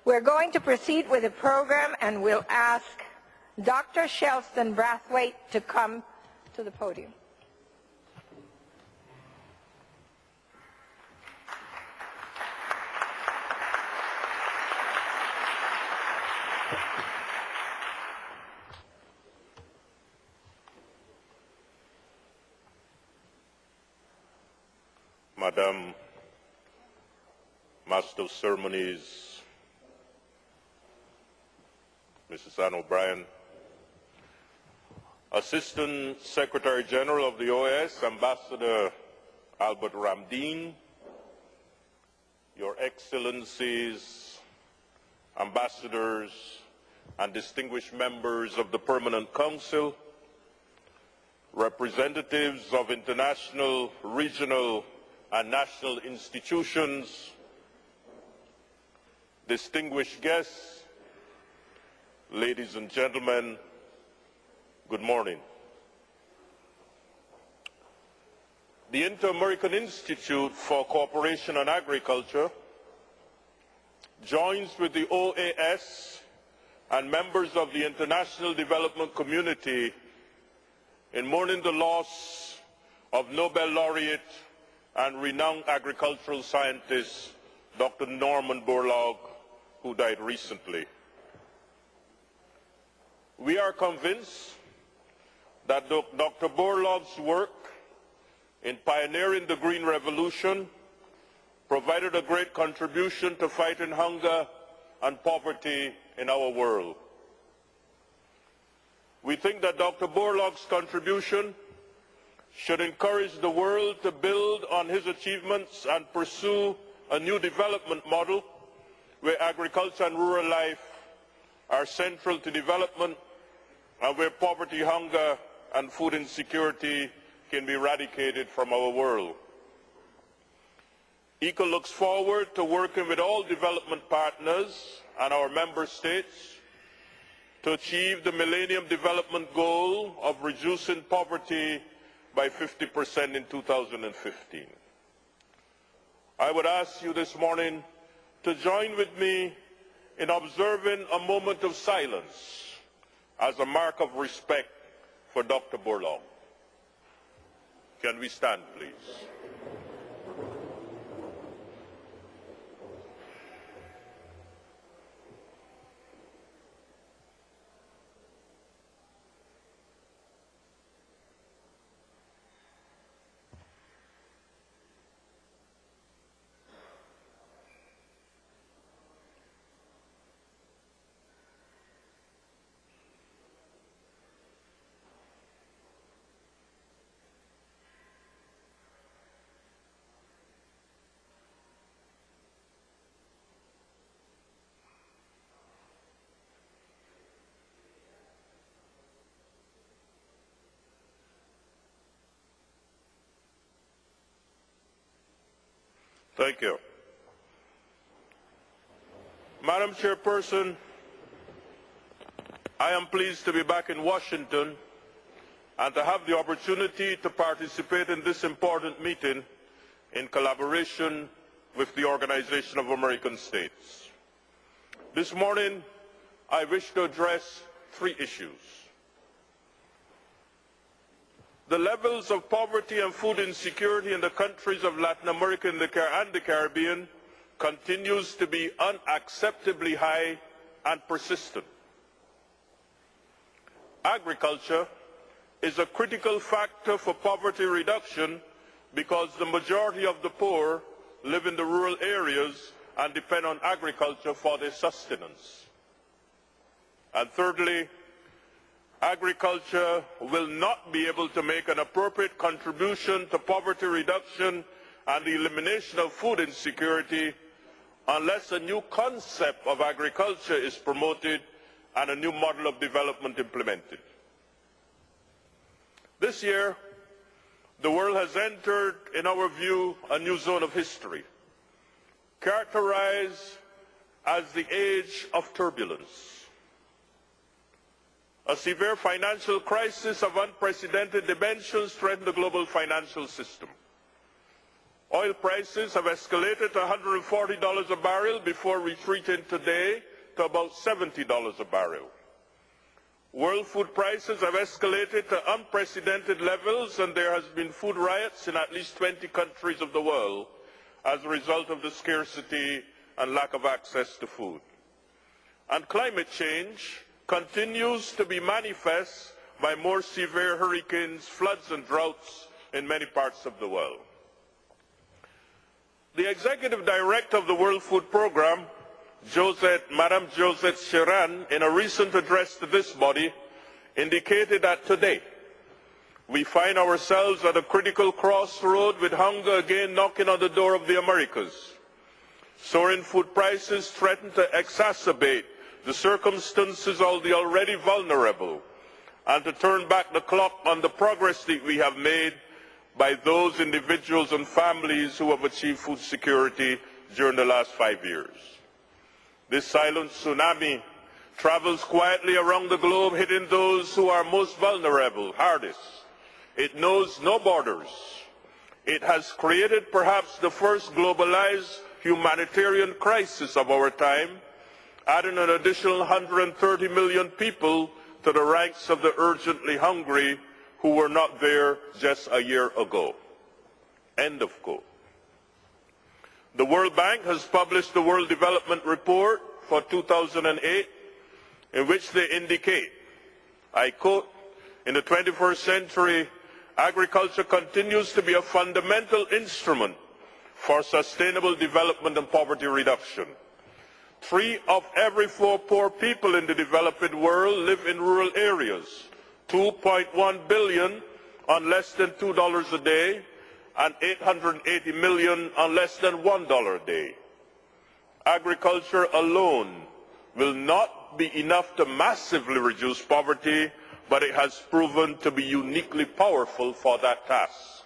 We're going to proceed with the program, and we'll ask Dr. Chelston Brathwaite to come to the podium. Madam Master of Ceremonies, Mrs. Ann O'Brien, Assistant Secretary General of the OAS, Ambassador Albert Ramdeen, Your Excellencies, Ambassadors, and distinguished members of the Permanent Council, representatives of international, regional, and national institutions, distinguished guests, ladies and gentlemen, good morning. The Inter-American Institute for Cooperation and Agriculture joins with the OAS and members of the international development community in mourning the loss of Nobel laureate and renowned agricultural scientist Dr. Norman Borlaug, who died recently. We are convinced that Dr. Borlaug's work in pioneering the Green Revolution provided a great contribution to fighting hunger and poverty in our world. We think that Dr. Borlaug's contribution should encourage the world to build on his achievements and pursue a new development model where agriculture and rural life are central to development and where poverty, hunger, and food insecurity can be eradicated from our world. IICA looks forward to working with all development partners and our member states to achieve the Millennium Development Goal of reducing poverty by 50% in 2015. I would ask you this morning to join with me in observing a moment of silence as a mark of respect for Dr. Borlaug. Can we stand, please? Thank you. Madam Chairperson, I am pleased to be back in Washington and to have the opportunity to participate in this important meeting in collaboration with the Organization of American States. This morning, I wish to address three issues. The levels of poverty and food insecurity in the countries of Latin America and the Caribbean continues to be unacceptably high and persistent. Agriculture is a critical factor for poverty reduction because the majority of the poor live in the rural areas and depend on agriculture for their sustenance. And thirdly, agriculture will not be able to make an appropriate contribution to poverty reduction and the elimination of food insecurity unless a new concept of agriculture is promoted and a new model of development implemented. This year, the world has entered, in our view, a new zone of history, characterized as the age of turbulence. A severe financial crisis of unprecedented dimensions threatens the global financial system. Oil prices have escalated to $140 a barrel before retreating today to about $70 a barrel. World food prices have escalated to unprecedented levels, and there has been food riots in at least 20 countries of the world as a result of the scarcity and lack of access to food. And climate change continues to be manifest by more severe hurricanes, floods and droughts in many parts of the world. The Executive Director of the World Food Programme, Madame Josette Chiran, in a recent address to this body, indicated that today we find ourselves at a critical crossroad with hunger again knocking on the door of the Americas. Soaring food prices threaten to exacerbate the circumstances of the already vulnerable and to turn back the clock on the progress that we have made by those individuals and families who have achieved food security during the last 5 years. This silent tsunami travels quietly around the globe, hitting those who are most vulnerable hardest. It knows no borders. It has created perhaps the first globalized humanitarian crisis of our time, adding an additional 130 million people to the ranks of the urgently hungry who were not there just a year ago. End of quote. The World Bank has published the World Development Report for 2008, in which they indicate, I quote, in the 21st century, agriculture continues to be a fundamental instrument for sustainable development and poverty reduction. 3 of every 4 poor people in the developing world live in rural areas. 2.1 billion on less than $2 a day, and 880 million on less than $1 a day. Agriculture alone will not be enough to massively reduce poverty, but it has proven to be uniquely powerful for that task.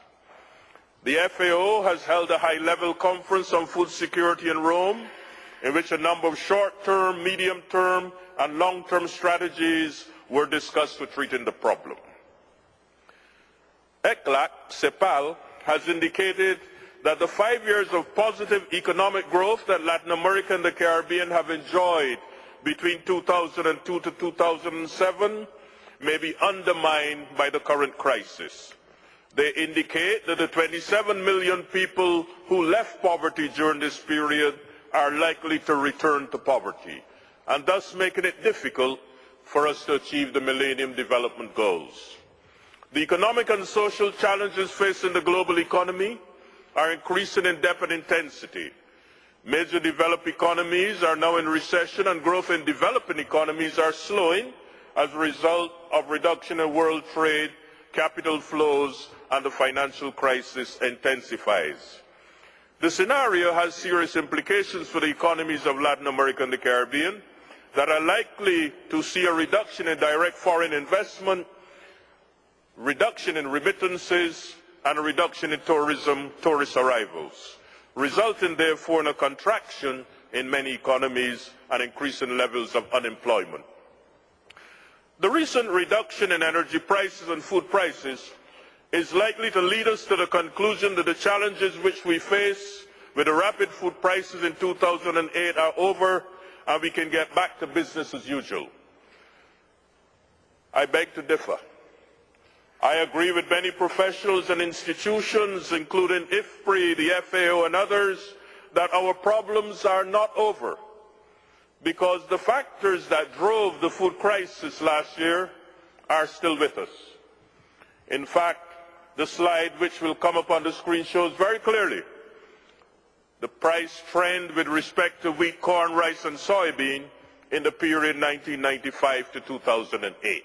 The FAO has held a high-level conference on food security in Rome, in which a number of short-term, medium-term, and long-term strategies were discussed for treating the problem. CEPAL has indicated that the 5 years of positive economic growth that Latin America and the Caribbean have enjoyed between 2002 to 2007 may be undermined by the current crisis. They indicate that the 27 million people who left poverty during this period are likely to return to poverty, and thus making it difficult for us to achieve the Millennium Development Goals. The economic and social challenges facing the global economy are increasing in depth and intensity. Major developed economies are now in recession, and growth in developing economies are slowing as a result of reduction in world trade, capital flows, and the financial crisis intensifies. The scenario has serious implications for the economies of Latin America and the Caribbean that are likely to see a reduction in direct foreign investment, reduction in remittances, and a reduction in tourist arrivals, resulting therefore in a contraction in many economies and increasing levels of unemployment. The recent reduction in energy prices and food prices is likely to lead us to the conclusion that the challenges which we face with the rapid food prices in 2008 are over, and we can get back to business as usual. I beg to differ. I agree with many professionals and institutions, including IFPRI, the FAO, and others, that our problems are not over, because the factors that drove the food crisis last year are still with us. In fact, the slide which will come up on the screen shows very clearly the price trend with respect to wheat, corn, rice, and soybean in the period 1995 to 2008.